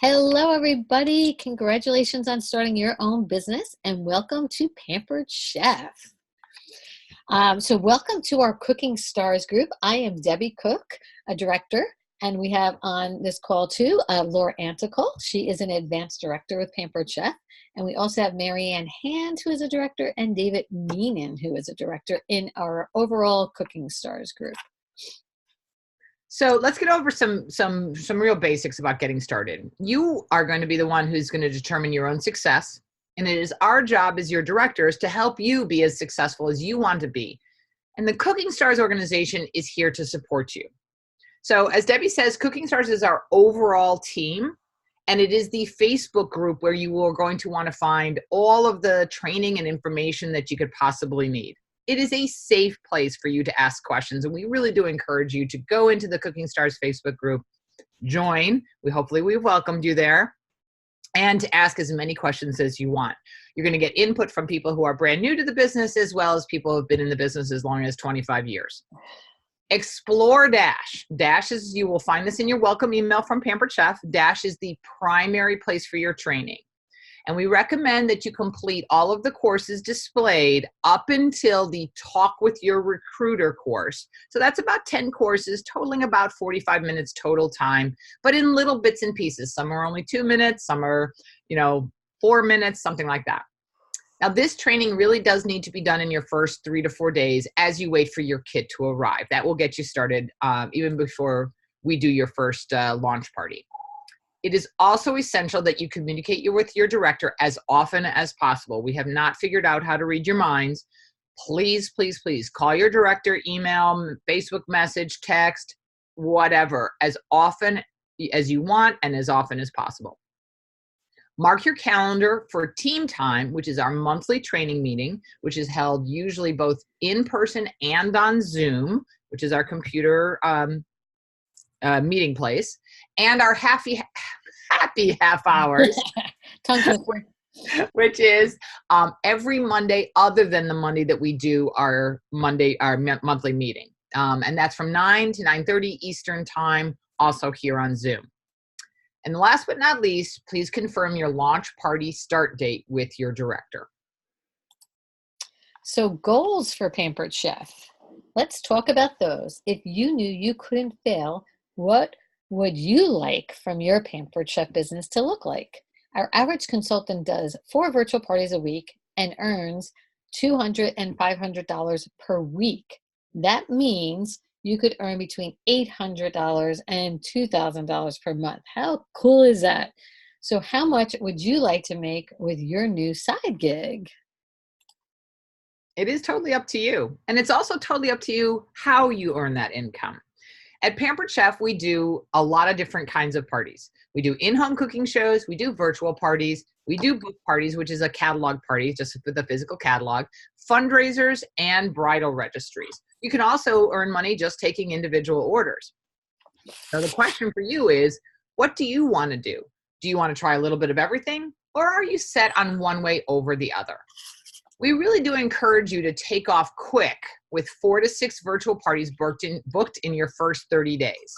Hello, everybody. Congratulations on starting your own business and welcome to Pampered Chef. Welcome to our Cooking Stars group. I am Debbie Cook, a director, and we have on this call too Laura Antical. She is an advanced director with Pampered Chef. And we also have Marianne Hand, who is a director, and David Meenan, who is a director in our overall Cooking Stars group. So let's get over some real basics about getting started. You are going to be the one who's going to determine your own success. And it is our job as your directors to help you be as successful as you want to be. And the Cooking Stars organization is here to support you. So as Debbie says, Cooking Stars is our overall team. And it is the Facebook group where you are going to want to find all of the training and information that you could possibly need. It is a safe place for you to ask questions. And we really do encourage you to go into the Cooking Stars Facebook group, join. Hopefully we've welcomed you there, and to ask as many questions as you want. You're going to get input from people who are brand new to the business, as well as people who have been in the business as long as 25 years. Explore Dash. Dash is, you will find this in your welcome email from Pampered Chef. Dash is the primary place for your training. And we recommend that you complete all of the courses displayed up until the Talk with Your Recruiter course. So that's about 10 courses, totaling about 45 minutes total time, but in little bits and pieces. Some are only 2 minutes, some are, 4 minutes, something like that. Now, this training really does need to be done in your first 3 to 4 days as you wait for your kit to arrive. That will get you started even before we do your first launch party. It is also essential that you communicate with your director as often as possible. We have not figured out how to read your minds. Please, please, please call your director, email, Facebook message, text, whatever, as often as you want and as often as possible. Mark your calendar for Team Time, which is our monthly training meeting, which is held usually both in person and on Zoom, which is our computer meeting place, and our happy half hours, which is every Monday other than the Monday that we do our monthly meeting. And that's from 9 to 9:30 Eastern time, also here on Zoom. And last but not least, please confirm your launch party start date with your director. So goals for Pampered Chef. Let's talk about those. If you knew you couldn't fail, what would you like from your Pampered Chef business to look like? Our average consultant does 4 virtual parties a week and earns $200 and $500 per week. That means you could earn between $800 and $2,000 per month. How cool is that? So how much would you like to make with your new side gig? It is totally up to you. And it's also totally up to you how you earn that income. At Pampered Chef, we do a lot of different kinds of parties. We do in-home cooking shows, we do virtual parties, we do book parties, which is a catalog party, just with a physical catalog, fundraisers, and bridal registries. You can also earn money just taking individual orders. So the question for you is, what do you want to do? Do you want to try a little bit of everything, or are you set on one way over the other? We really do encourage you to take off quick with 4 to 6 virtual parties booked in your first 30 days.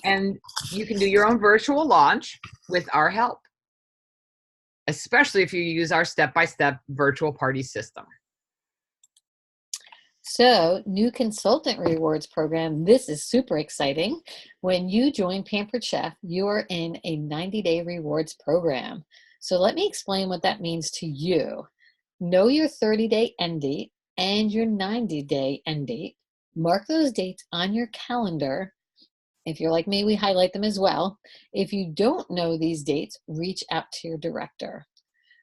And you can do your own virtual launch with our help, especially if you use our step-by-step virtual party system. So, new consultant rewards program. This is super exciting. When you join Pampered Chef, you are in a 90-day rewards program. So let me explain what that means to you. Know your 30-day end date and your 90-day end date. Mark those dates on your calendar. If you're like me, we highlight them as well. If you don't know these dates, reach out to your director.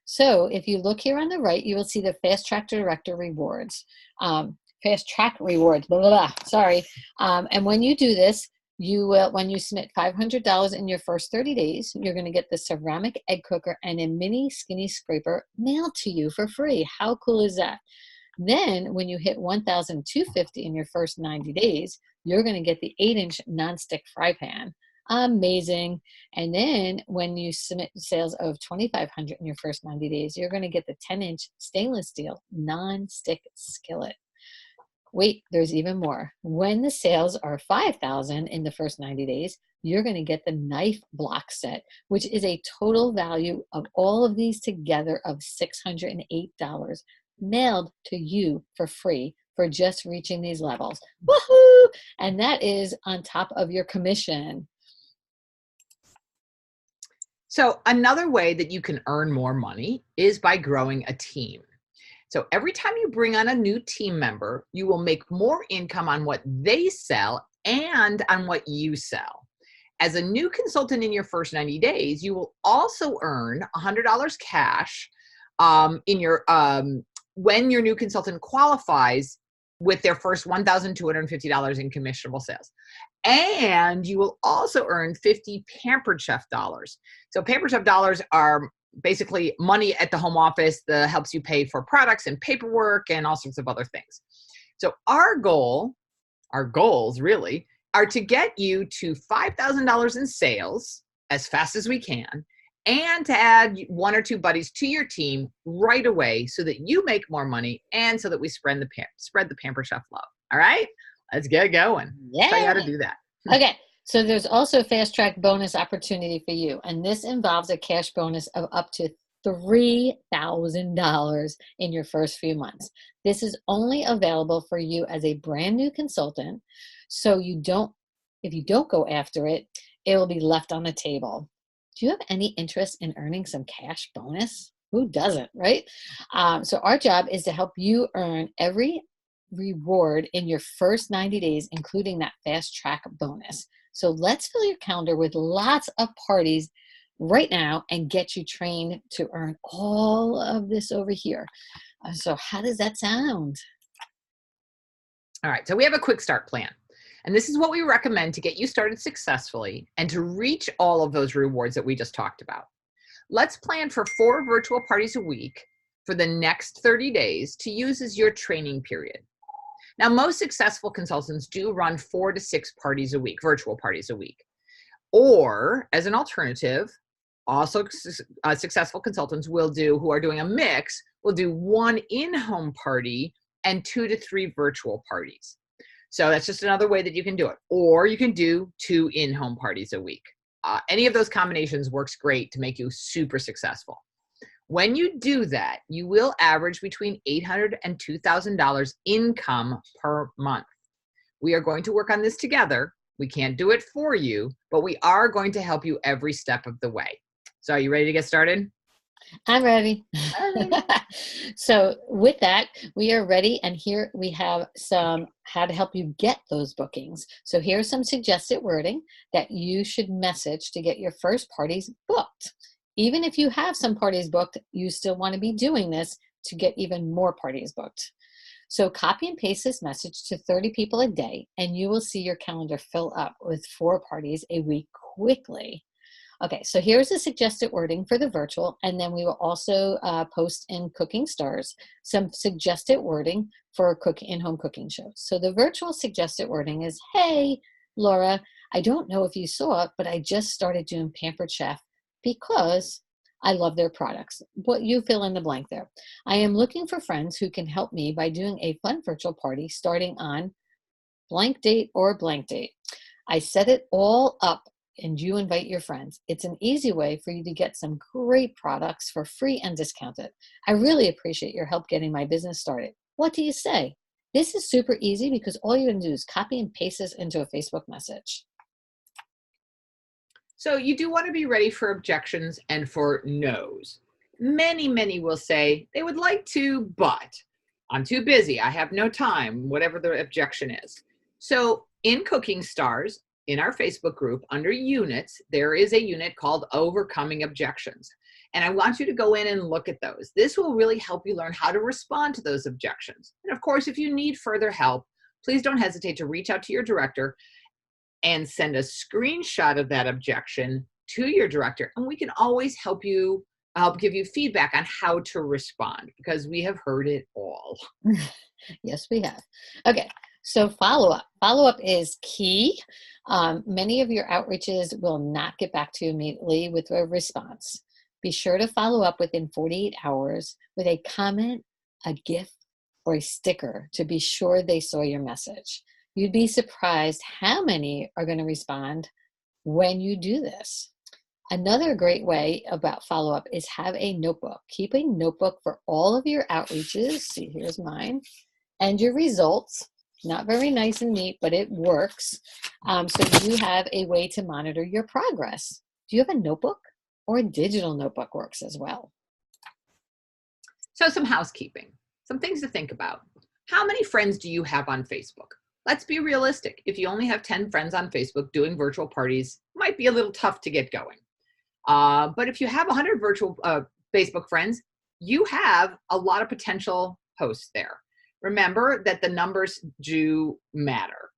So if you look here on the right, you will see the Fast Track Director Rewards. Fast Track Rewards, blah, blah, blah, sorry. And when you do this, you will, when you submit $500 in your first 30 days, you're going to get the ceramic egg cooker and a mini skinny scraper mailed to you for free. How cool is that? Then when you hit $1,250 in your first 90 days, you're going to get the 8-inch nonstick fry pan. Amazing. And then when you submit sales of $2,500 in your first 90 days, you're going to get the 10-inch stainless steel non-stick skillet. Wait, there's even more. When the sales are 5,000 in the first 90 days, you're going to get the knife block set, which is a total value of all of these together of $608 mailed to you for free for just reaching these levels. Woohoo! And that is on top of your commission. So another way that you can earn more money is by growing a team. So every time you bring on a new team member, you will make more income on what they sell and on what you sell. As a new consultant in your first 90 days, you will also earn $100 cash when your new consultant qualifies with their first $1,250 in commissionable sales. And you will also earn 50 Pampered Chef dollars. So Pampered Chef dollars are basically money at the home office that helps you pay for products and paperwork and all sorts of other things. So our goals really, are to get you to $5,000 in sales as fast as we can, and to add 1 or 2 buddies to your team right away so that you make more money and so that we spread the Pampered Chef love. All right, let's get going. Yeah. Tell you how to do that. Okay. So there's also a fast track bonus opportunity for you. And this involves a cash bonus of up to $3,000 in your first few months. This is only available for you as a brand new consultant. So if you don't go after it, it will be left on the table. Do you have any interest in earning some cash bonus? Who doesn't, right? So our job is to help you earn every reward in your first 90 days, including that fast track bonus. So let's fill your calendar with lots of parties right now and get you trained to earn all of this over here. So how does that sound? All right, so we have a quick start plan. And this is what we recommend to get you started successfully and to reach all of those rewards that we just talked about. Let's plan for 4 virtual parties a week for the next 30 days to use as your training period. Now, most successful consultants do run 4 to 6 parties a week, virtual parties a week. Or, as an alternative, also successful consultants who are doing a mix, will do 1 in-home party and 2 to 3 virtual parties. So that's just another way that you can do it. Or you can do 2 in-home parties a week. Any of those combinations works great to make you super successful. When you do that, you will average between $800 and $2,000 income per month. We are going to work on this together. We can't do it for you, but we are going to help you every step of the way. So are you ready to get started? I'm ready. So with that, we are ready. And here we have some how to help you get those bookings. So here's some suggested wording that you should message to get your first parties booked. Even if you have some parties booked, you still want to be doing this to get even more parties booked. So copy and paste this message to 30 people a day, and you will see your calendar fill up with 4 parties a week quickly. Okay, so here's the suggested wording for the virtual, and then we will also post in Cooking Stars some suggested wording for in-home cooking shows. So the virtual suggested wording is, hey, Laura, I don't know if you saw it, but I just started doing Pampered Chef because I love their products. What you fill in the blank there. I am looking for friends who can help me by doing a fun virtual party starting on blank date or blank date. I set it all up and you invite your friends. It's an easy way for you to get some great products for free and discounted. I really appreciate your help getting my business started. What do you say? This is super easy because all you're going to do is copy and paste this into a Facebook message. So you do want to be ready for objections and for no's. Many will say they would like to, but I'm too busy. I have no time, whatever the objection is. So in Cooking Stars, in our Facebook group, under units, there is a unit called Overcoming Objections. And I want you to go in and look at those. This will really help you learn how to respond to those objections. And of course, if you need further help, please don't hesitate to reach out to your director and send a screenshot of that objection to your director. And we can always help give you feedback on how to respond because we have heard it all. Yes, we have. Okay. So follow-up. Follow-up is key. Many of your outreaches will not get back to you immediately with a response. Be sure to follow up within 48 hours with a comment, a gift, or a sticker to be sure they saw your message. You'd be surprised how many are going to respond when you do this. Another great way about follow-up is have a notebook. Keep a notebook for all of your outreaches. See, here's mine. And your results. Not very nice and neat, but it works. So you have a way to monitor your progress. Do you have a notebook? Or a digital notebook works as well. So some housekeeping, some things to think about. How many friends do you have on Facebook? Let's be realistic. If you only have 10 friends on Facebook, doing virtual parties might be a little tough to get going. But if you have 100 virtual Facebook friends, you have a lot of potential hosts there. Remember that the numbers do matter.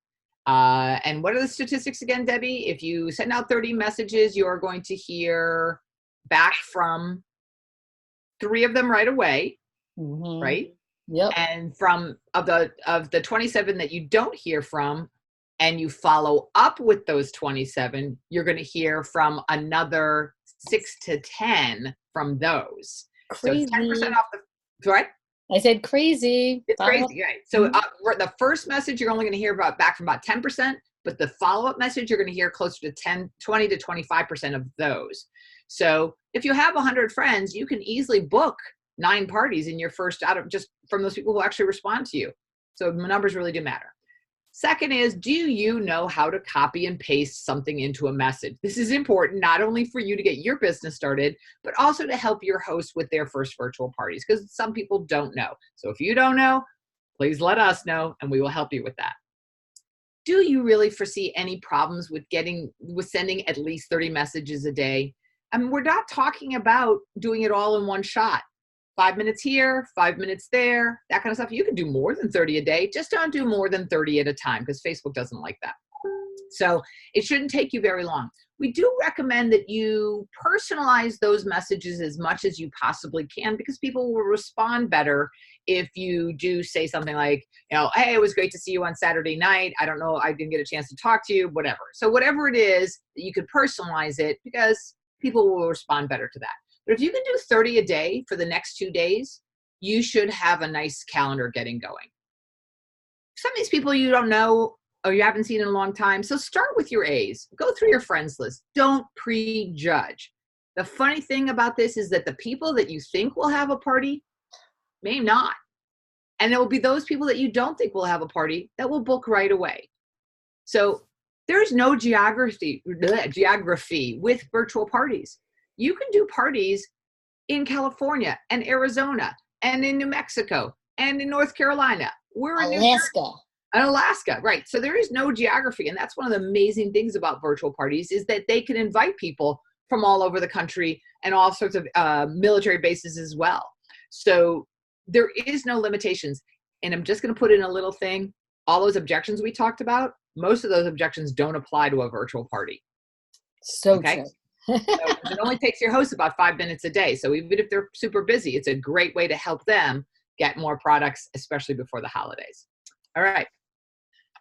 And what are the statistics again, Debbie? If you send out 30 messages, you're going to hear back from 3 of them right away, right? Yep. And from of the 27 that you don't hear from, and you follow up with those 27, you're going to hear from another 6 to 10 from those. Crazy. So 10% off the, right? I said crazy. It's crazy, right? So the first message you're only going to hear back from about 10%, but the follow-up message you're going to hear closer to 20 to 25% of those. So if you have 100 friends, you can easily book 9 parties in your first out of just from those people who actually respond to you. So the numbers really do matter. Second is, do you know how to copy and paste something into a message? This is important not only for you to get your business started, but also to help your host with their first virtual parties, because some people don't know. So if you don't know, please let us know and we will help you with that. Do you really foresee any problems with sending at least 30 messages a day? I mean, we're not talking about doing it all in one shot. 5 minutes here, 5 minutes there, that kind of stuff. You can do more than 30 a day. Just don't do more than 30 at a time because Facebook doesn't like that. So it shouldn't take you very long. We do recommend that you personalize those messages as much as you possibly can because people will respond better if you do say something like, hey, it was great to see you on Saturday night. I don't know, I didn't get a chance to talk to you, whatever. So whatever it is, you could personalize it because people will respond better to that. But if you can do 30 a day for the next 2 days, you should have a nice calendar getting going. Some of these people you don't know or you haven't seen in a long time, so start with your A's. Go through your friends list. Don't prejudge. The funny thing about this is that the people that you think will have a party may not. And there will be those people that you don't think will have a party that will book right away. So there's no geography with virtual parties. You can do parties in California and Arizona and in New Mexico and in North Carolina. We're in Alaska, right? So there is no geography. And that's one of the amazing things about virtual parties is that they can invite people from all over the country and all sorts of military bases as well. So there is no limitations. And I'm just going to put in a little thing. All those objections we talked about, most of those objections don't apply to a virtual party. So true. So it only takes your host about 5 minutes a day. So even if they're super busy, it's a great way to help them get more products, especially before the holidays. All right.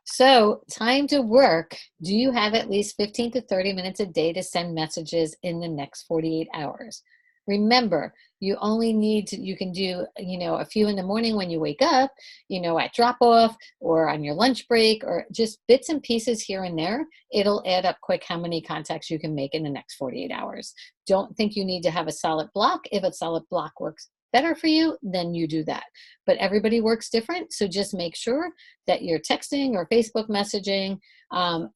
So time to work. Do you have at least 15 to 30 minutes a day to send messages in the next 48 hours? Remember, you only need to, you can do, a few in the morning when you wake up, at drop off or on your lunch break or just bits and pieces here and there. It'll add up quick how many contacts you can make in the next 48 hours. Don't think you need to have a solid block. If a solid block works better for you, then you do that. But everybody works different. So just make sure that you're texting or Facebook messaging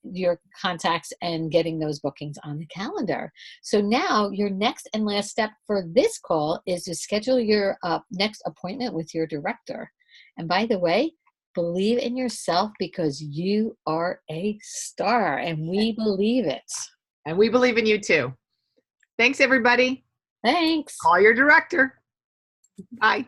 your contacts and getting those bookings on the calendar. So now your next and last step for this call is to schedule your next appointment with your director. And by the way, believe in yourself because you are a star and we believe it. And we believe in you too. Thanks, everybody. Thanks. Call your director. Bye.